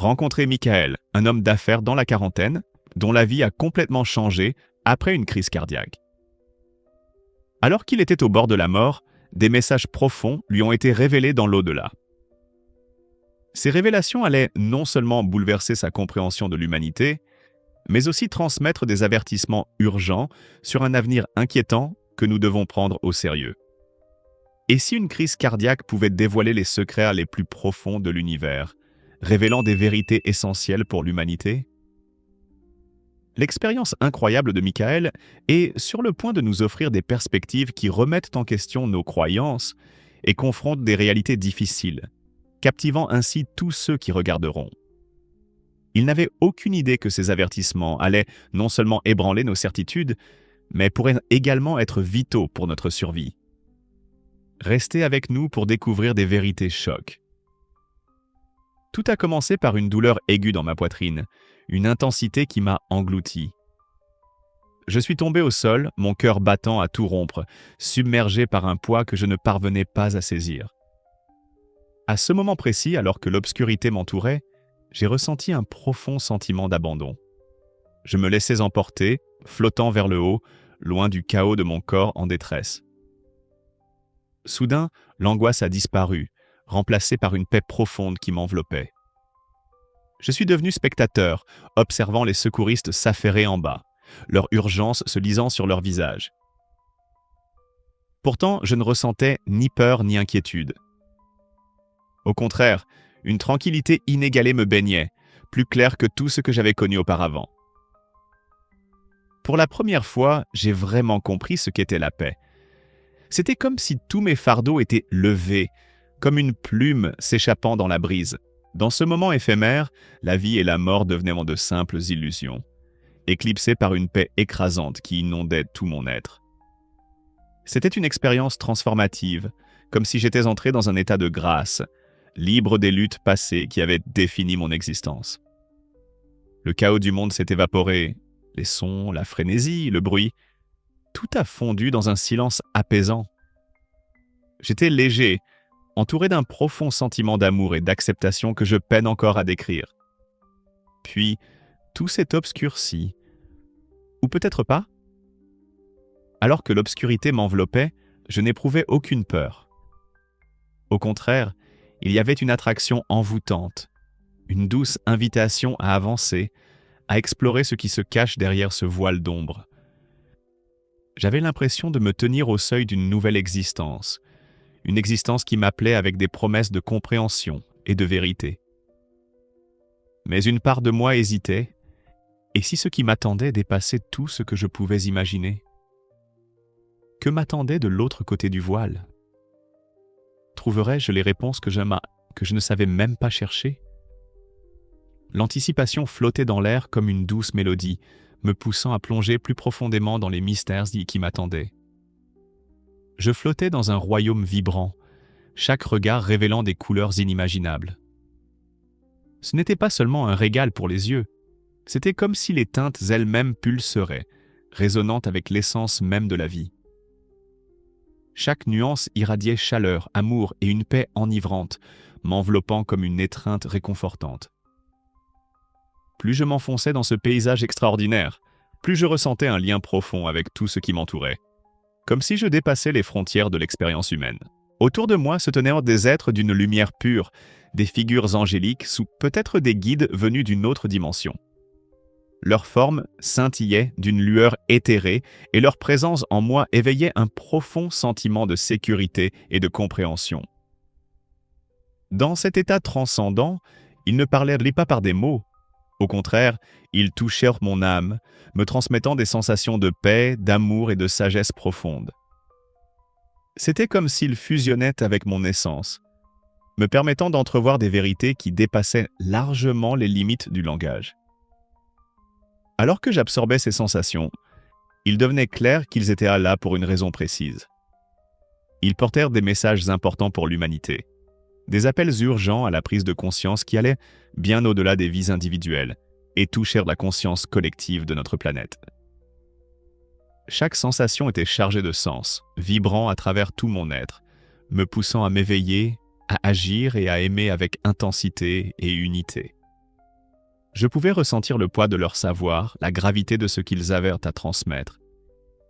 rencontrer Michael, un homme d'affaires dans la quarantaine, dont la vie a complètement changé après une crise cardiaque. Alors qu'il était au bord de la mort, des messages profonds lui ont été révélés dans l'au-delà. Ces révélations allaient non seulement bouleverser sa compréhension de l'humanité, mais aussi transmettre des avertissements urgents sur un avenir inquiétant que nous devons prendre au sérieux. Et si une crise cardiaque pouvait dévoiler les secrets les plus profonds de l'univers, révélant des vérités essentielles pour l'humanité? L'expérience incroyable de Michael est sur le point de nous offrir des perspectives qui remettent en question nos croyances et confrontent des réalités difficiles, captivant ainsi tous ceux qui regarderont. Il n'avait aucune idée que ces avertissements allaient non seulement ébranler nos certitudes, mais pourraient également être vitaux pour notre survie. Restez avec nous pour découvrir des vérités chocs. Tout a commencé par une douleur aiguë dans ma poitrine, une intensité qui m'a englouti. Je suis tombé au sol, mon cœur battant à tout rompre, submergé par un poids que je ne parvenais pas à saisir. À ce moment précis, alors que l'obscurité m'entourait, j'ai ressenti un profond sentiment d'abandon. Je me laissais emporter, flottant vers le haut, loin du chaos de mon corps en détresse. Soudain, l'angoisse a disparu, remplacée par une paix profonde qui m'enveloppait. Je suis devenu spectateur, observant les secouristes s'affairer en bas, leur urgence se lisant sur leur visage. Pourtant, je ne ressentais ni peur ni inquiétude. Au contraire, une tranquillité inégalée me baignait, plus claire que tout ce que j'avais connu auparavant. Pour la première fois, j'ai vraiment compris ce qu'était la paix. C'était comme si tous mes fardeaux étaient levés, comme une plume s'échappant dans la brise. Dans ce moment éphémère, la vie et la mort devenaient de simples illusions, éclipsées par une paix écrasante qui inondait tout mon être. C'était une expérience transformative, comme si j'étais entré dans un état de grâce, libre des luttes passées qui avaient défini mon existence. Le chaos du monde s'est évaporé, les sons, la frénésie, le bruit, tout a fondu dans un silence apaisant. J'étais léger, entouré d'un profond sentiment d'amour et d'acceptation que je peine encore à décrire. Puis, tout s'est obscurci. Ou peut-être pas? Alors que l'obscurité m'enveloppait, je n'éprouvais aucune peur. Au contraire, il y avait une attraction envoûtante, une douce invitation à avancer, à explorer ce qui se cache derrière ce voile d'ombre. J'avais l'impression de me tenir au seuil d'une nouvelle existence, une existence qui m'appelait avec des promesses de compréhension et de vérité. Mais une part de moi hésitait, et si ce qui m'attendait dépassait tout ce que je pouvais imaginer? Que m'attendait de l'autre côté du voile? Trouverais-je les réponses que je ne savais même pas chercher? L'anticipation flottait dans l'air comme une douce mélodie, me poussant à plonger plus profondément dans les mystères qui m'attendaient. Je flottais dans un royaume vibrant, chaque regard révélant des couleurs inimaginables. Ce n'était pas seulement un régal pour les yeux, c'était comme si les teintes elles-mêmes pulseraient, résonnant avec l'essence même de la vie. Chaque nuance irradiait chaleur, amour et une paix enivrante, m'enveloppant comme une étreinte réconfortante. Plus je m'enfonçais dans ce paysage extraordinaire, plus je ressentais un lien profond avec tout ce qui m'entourait, comme si je dépassais les frontières de l'expérience humaine. Autour de moi se tenaient des êtres d'une lumière pure, des figures angéliques ou peut-être des guides venus d'une autre dimension. Leur forme scintillait d'une lueur éthérée et leur présence en moi éveillait un profond sentiment de sécurité et de compréhension. Dans cet état transcendant, ils ne parlaient pas par des mots. Au contraire, ils touchèrent mon âme, me transmettant des sensations de paix, d'amour et de sagesse profonde. C'était comme s'ils fusionnaient avec mon essence, me permettant d'entrevoir des vérités qui dépassaient largement les limites du langage. Alors que j'absorbais ces sensations, il devenait clair qu'ils étaient là pour une raison précise. Ils portèrent des messages importants pour l'humanité, des appels urgents à la prise de conscience qui allaient bien au-delà des vies individuelles et touchèrent la conscience collective de notre planète. Chaque sensation était chargée de sens, vibrant à travers tout mon être, me poussant à m'éveiller, à agir et à aimer avec intensité et unité. Je pouvais ressentir le poids de leur savoir, la gravité de ce qu'ils avaient à transmettre.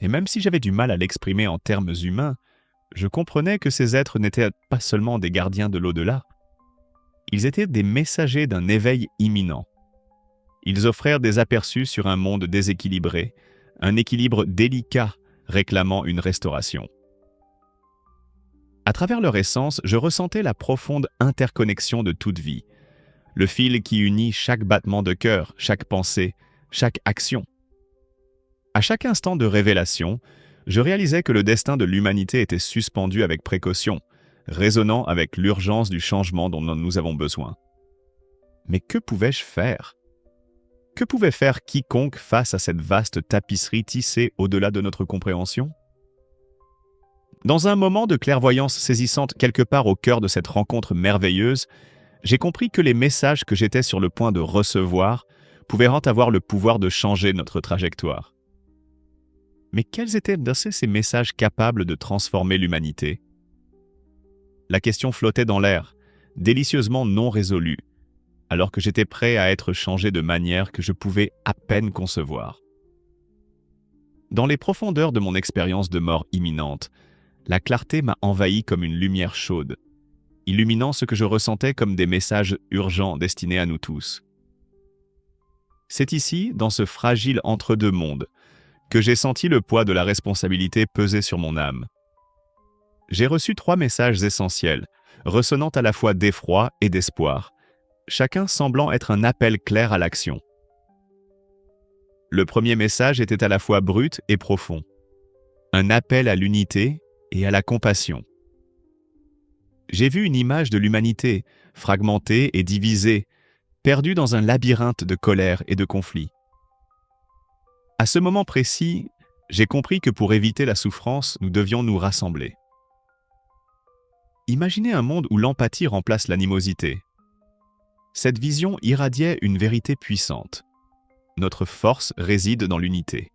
Et même si j'avais du mal à l'exprimer en termes humains, je comprenais que ces êtres n'étaient pas seulement des gardiens de l'au-delà. Ils étaient des messagers d'un éveil imminent. Ils offrirent des aperçus sur un monde déséquilibré, un équilibre délicat réclamant une restauration. À travers leur essence, je ressentais la profonde interconnexion de toute vie, le fil qui unit chaque battement de cœur, chaque pensée, chaque action. À chaque instant de révélation, je réalisais que le destin de l'humanité était suspendu avec précaution, résonnant avec l'urgence du changement dont nous avons besoin. Mais que pouvais-je faire ? Que pouvait faire quiconque face à cette vaste tapisserie tissée au-delà de notre compréhension ? Dans un moment de clairvoyance saisissante quelque part au cœur de cette rencontre merveilleuse, j'ai compris que les messages que j'étais sur le point de recevoir pouvaient avoir le pouvoir de changer notre trajectoire. Mais quels étaient ces messages capables de transformer l'humanité ? La question flottait dans l'air, délicieusement non résolue, alors que j'étais prêt à être changé de manière que je pouvais à peine concevoir. Dans les profondeurs de mon expérience de mort imminente, la clarté m'a envahi comme une lumière chaude, illuminant ce que je ressentais comme des messages urgents destinés à nous tous. C'est ici, dans ce fragile entre-deux mondes, que j'ai senti le poids de la responsabilité peser sur mon âme. J'ai reçu 3 messages essentiels, ressonnant à la fois d'effroi et d'espoir, chacun semblant être un appel clair à l'action. Le premier message était à la fois brut et profond, un appel à l'unité et à la compassion. J'ai vu une image de l'humanité, fragmentée et divisée, perdue dans un labyrinthe de colère et de conflits. À ce moment précis, j'ai compris que pour éviter la souffrance, nous devions nous rassembler. Imaginez un monde où l'empathie remplace l'animosité. Cette vision irradiait une vérité puissante. Notre force réside dans l'unité.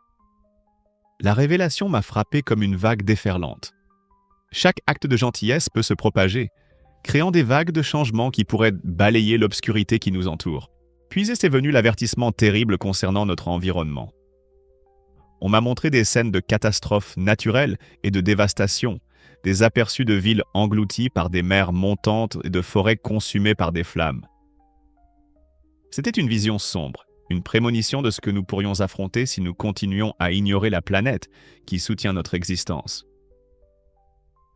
La révélation m'a frappé comme une vague déferlante. Chaque acte de gentillesse peut se propager, créant des vagues de changements qui pourraient balayer l'obscurité qui nous entoure. Puis est venu l'avertissement terrible concernant notre environnement. On m'a montré des scènes de catastrophes naturelles et de dévastation, des aperçus de villes englouties par des mers montantes et de forêts consumées par des flammes. C'était une vision sombre, une prémonition de ce que nous pourrions affronter si nous continuions à ignorer la planète qui soutient notre existence.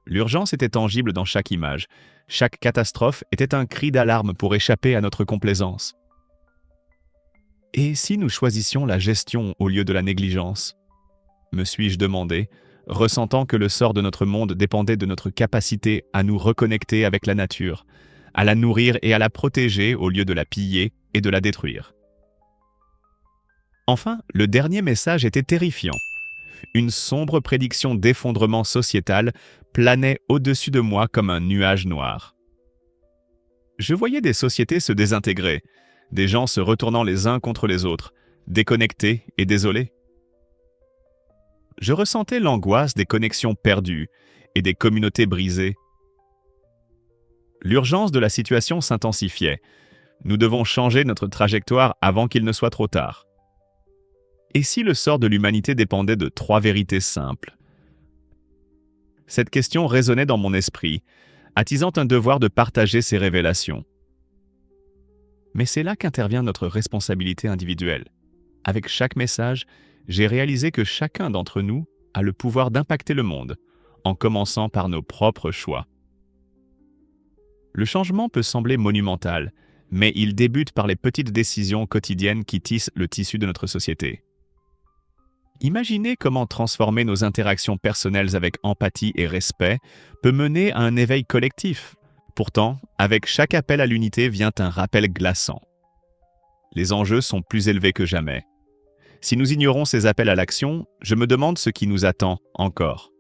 L'urgence était tangible dans chaque image. Chaque catastrophe était un cri d'alarme pour échapper à notre complaisance. Et si nous choisissions la gestion au lieu de la négligence ? Me suis-je demandé, ressentant que le sort de notre monde dépendait de notre capacité à nous reconnecter avec la nature, à la nourrir et à la protéger au lieu de la piller et de la détruire. Enfin, le dernier message était terrifiant. Une sombre prédiction d'effondrement sociétal planait au-dessus de moi comme un nuage noir. Je voyais des sociétés se désintégrer, des gens se retournant les uns contre les autres, déconnectés et désolés. Je ressentais l'angoisse des connexions perdues et des communautés brisées. L'urgence de la situation s'intensifiait. Nous devons changer notre trajectoire avant qu'il ne soit trop tard. Et si le sort de l'humanité dépendait de 3 vérités simples ? Cette question résonnait dans mon esprit, attisant un devoir de partager ces révélations. Mais c'est là qu'intervient notre responsabilité individuelle. Avec chaque message, j'ai réalisé que chacun d'entre nous a le pouvoir d'impacter le monde, en commençant par nos propres choix. Le changement peut sembler monumental, mais il débute par les petites décisions quotidiennes qui tissent le tissu de notre société. Imaginez comment transformer nos interactions personnelles avec empathie et respect peut mener à un éveil collectif. Pourtant, avec chaque appel à l'unité vient un rappel glaçant. Les enjeux sont plus élevés que jamais. Si nous ignorons ces appels à l'action, je me demande ce qui nous attend encore.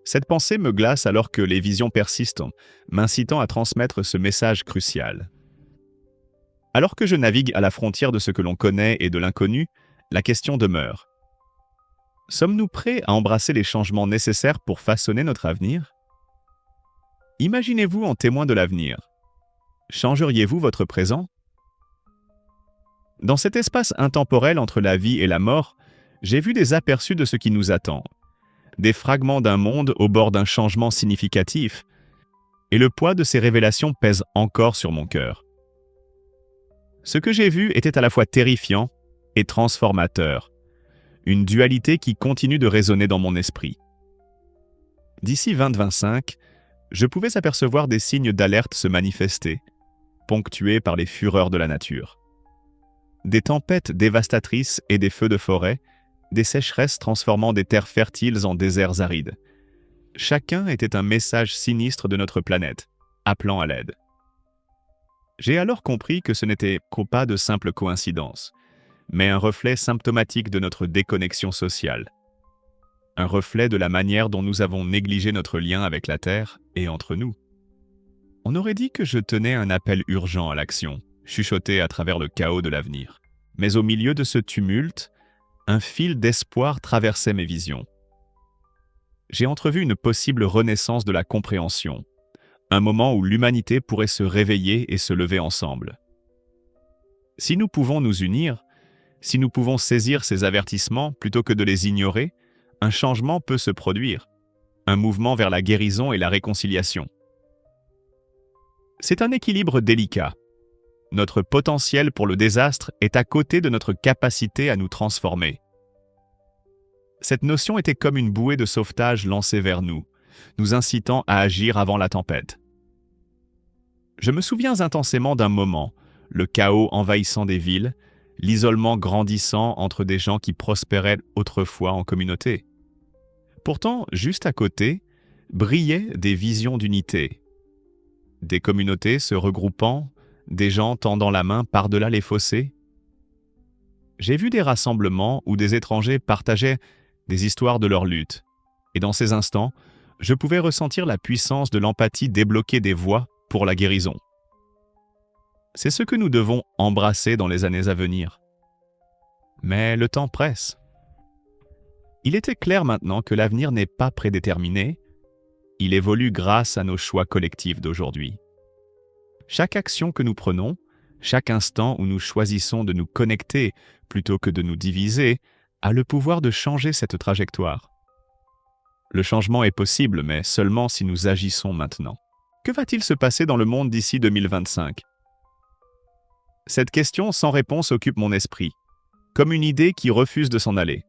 Cette pensée me glace alors que les visions persistent, m'incitant à transmettre ce message crucial. Alors que je navigue à la frontière de ce que l'on connaît et de l'inconnu, la question demeure. Sommes-nous prêts à embrasser les changements nécessaires pour façonner notre avenir ? Imaginez-vous en témoin de l'avenir. Changeriez-vous votre présent ? Dans cet espace intemporel entre la vie et la mort, j'ai vu des aperçus de ce qui nous attend, des fragments d'un monde au bord d'un changement significatif, et le poids de ces révélations pèse encore sur mon cœur. Ce que j'ai vu était à la fois terrifiant et transformateur, une dualité qui continue de résonner dans mon esprit. D'ici 2025, je pouvais apercevoir des signes d'alerte se manifester, ponctués par les fureurs de la nature. Des tempêtes dévastatrices et des feux de forêt, des sécheresses transformant des terres fertiles en déserts arides. Chacun était un message sinistre de notre planète, appelant à l'aide. J'ai alors compris que ce n'était pas de simples coïncidences, mais un reflet symptomatique de notre déconnexion sociale. Un reflet de la manière dont nous avons négligé notre lien avec la Terre et entre nous. On aurait dit que je tenais un appel urgent à l'action, chuchoté à travers le chaos de l'avenir. Mais au milieu de ce tumulte, un fil d'espoir traversait mes visions. J'ai entrevu une possible renaissance de la compréhension, un moment où l'humanité pourrait se réveiller et se lever ensemble. Si nous pouvons nous unir, si nous pouvons saisir ces avertissements plutôt que de les ignorer, un changement peut se produire, un mouvement vers la guérison et la réconciliation. C'est un équilibre délicat. Notre potentiel pour le désastre est à côté de notre capacité à nous transformer. Cette notion était comme une bouée de sauvetage lancée vers nous, nous incitant à agir avant la tempête. Je me souviens intensément d'un moment, le chaos envahissant des villes, l'isolement grandissant entre des gens qui prospéraient autrefois en communauté. Pourtant, juste à côté, brillaient des visions d'unité. Des communautés se regroupant, des gens tendant la main par-delà les fossés. J'ai vu des rassemblements où des étrangers partageaient des histoires de leur lutte. Et dans ces instants, je pouvais ressentir la puissance de l'empathie débloquer des voies pour la guérison. C'est ce que nous devons embrasser dans les années à venir. Mais le temps presse. Il était clair maintenant que l'avenir n'est pas prédéterminé, il évolue grâce à nos choix collectifs d'aujourd'hui. Chaque action que nous prenons, chaque instant où nous choisissons de nous connecter plutôt que de nous diviser, a le pouvoir de changer cette trajectoire. Le changement est possible, mais seulement si nous agissons maintenant. Que va-t-il se passer dans le monde d'ici 2025 ? Cette question sans réponse occupe mon esprit, comme une idée qui refuse de s'en aller.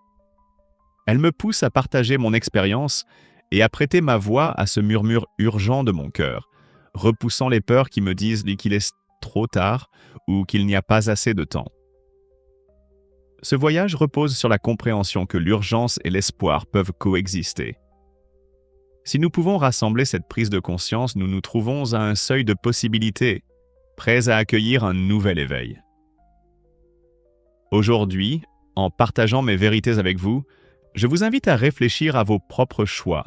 Elle me pousse à partager mon expérience et à prêter ma voix à ce murmure urgent de mon cœur, repoussant les peurs qui me disent qu'il est trop tard ou qu'il n'y a pas assez de temps. Ce voyage repose sur la compréhension que l'urgence et l'espoir peuvent coexister. Si nous pouvons rassembler cette prise de conscience, nous nous trouvons à un seuil de possibilités, prêts à accueillir un nouvel éveil. Aujourd'hui, en partageant mes vérités avec vous, je vous invite à réfléchir à vos propres choix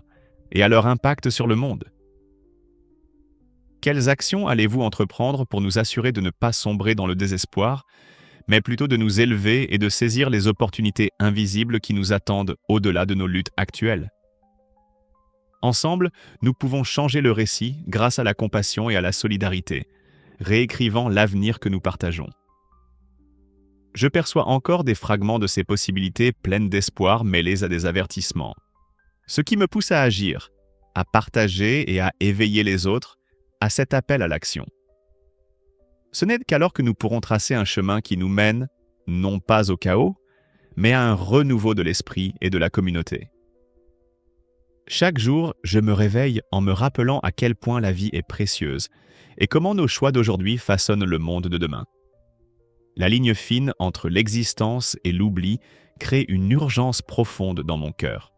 et à leur impact sur le monde. Quelles actions allez-vous entreprendre pour nous assurer de ne pas sombrer dans le désespoir, mais plutôt de nous élever et de saisir les opportunités invisibles qui nous attendent au-delà de nos luttes actuelles? Ensemble, nous pouvons changer le récit grâce à la compassion et à la solidarité, réécrivant l'avenir que nous partageons. Je perçois encore des fragments de ces possibilités pleines d'espoir mêlées à des avertissements. Ce qui me pousse à agir, à partager et à éveiller les autres à cet appel à l'action. Ce n'est qu'alors que nous pourrons tracer un chemin qui nous mène, non pas au chaos, mais à un renouveau de l'esprit et de la communauté. Chaque jour, je me réveille en me rappelant à quel point la vie est précieuse et comment nos choix d'aujourd'hui façonnent le monde de demain. La ligne fine entre l'existence et l'oubli crée une urgence profonde dans mon cœur.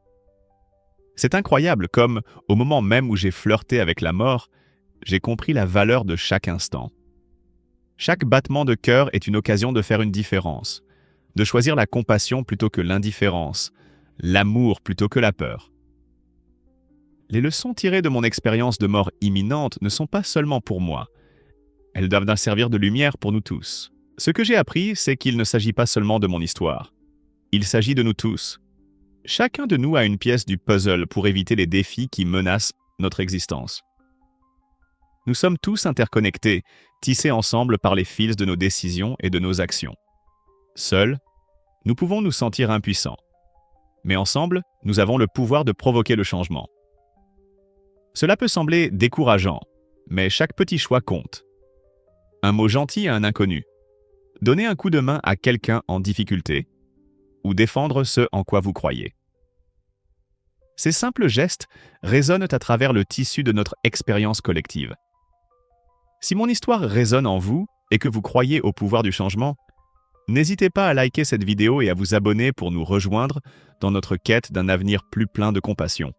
C'est incroyable comme, au moment même où j'ai flirté avec la mort, j'ai compris la valeur de chaque instant. Chaque battement de cœur est une occasion de faire une différence, de choisir la compassion plutôt que l'indifférence, l'amour plutôt que la peur. Les leçons tirées de mon expérience de mort imminente ne sont pas seulement pour moi. Elles doivent servir de lumière pour nous tous. Ce que j'ai appris, c'est qu'il ne s'agit pas seulement de mon histoire. Il s'agit de nous tous. Chacun de nous a une pièce du puzzle pour éviter les défis qui menacent notre existence. Nous sommes tous interconnectés, tissés ensemble par les fils de nos décisions et de nos actions. Seuls, nous pouvons nous sentir impuissants. Mais ensemble, nous avons le pouvoir de provoquer le changement. Cela peut sembler décourageant, mais chaque petit choix compte. Un mot gentil à un inconnu, donner un coup de main à quelqu'un en difficulté, ou défendre ce en quoi vous croyez. Ces simples gestes résonnent à travers le tissu de notre expérience collective. Si mon histoire résonne en vous et que vous croyez au pouvoir du changement, n'hésitez pas à liker cette vidéo et à vous abonner pour nous rejoindre dans notre quête d'un avenir plus plein de compassion.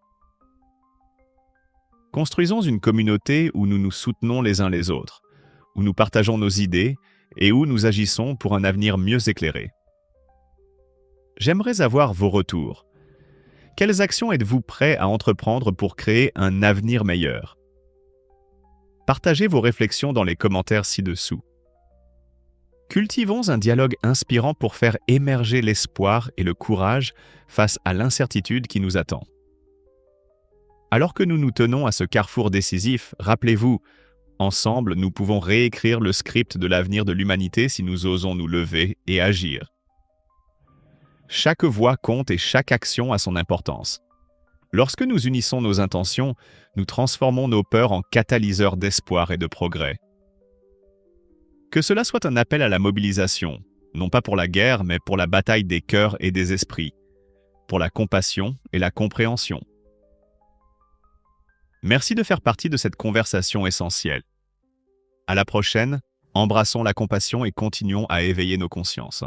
Construisons une communauté où nous nous soutenons les uns les autres, où nous partageons nos idées et où nous agissons pour un avenir mieux éclairé. J'aimerais avoir vos retours. Quelles actions êtes-vous prêts à entreprendre pour créer un avenir meilleur? Partagez vos réflexions dans les commentaires ci-dessous. Cultivons un dialogue inspirant pour faire émerger l'espoir et le courage face à l'incertitude qui nous attend. Alors que nous nous tenons à ce carrefour décisif, rappelez-vous, ensemble, nous pouvons réécrire le script de l'avenir de l'humanité si nous osons nous lever et agir. Chaque voix compte et chaque action a son importance. Lorsque nous unissons nos intentions, nous transformons nos peurs en catalyseurs d'espoir et de progrès. Que cela soit un appel à la mobilisation, non pas pour la guerre, mais pour la bataille des cœurs et des esprits, pour la compassion et la compréhension. Merci de faire partie de cette conversation essentielle. À la prochaine, embrassons la compassion et continuons à éveiller nos consciences.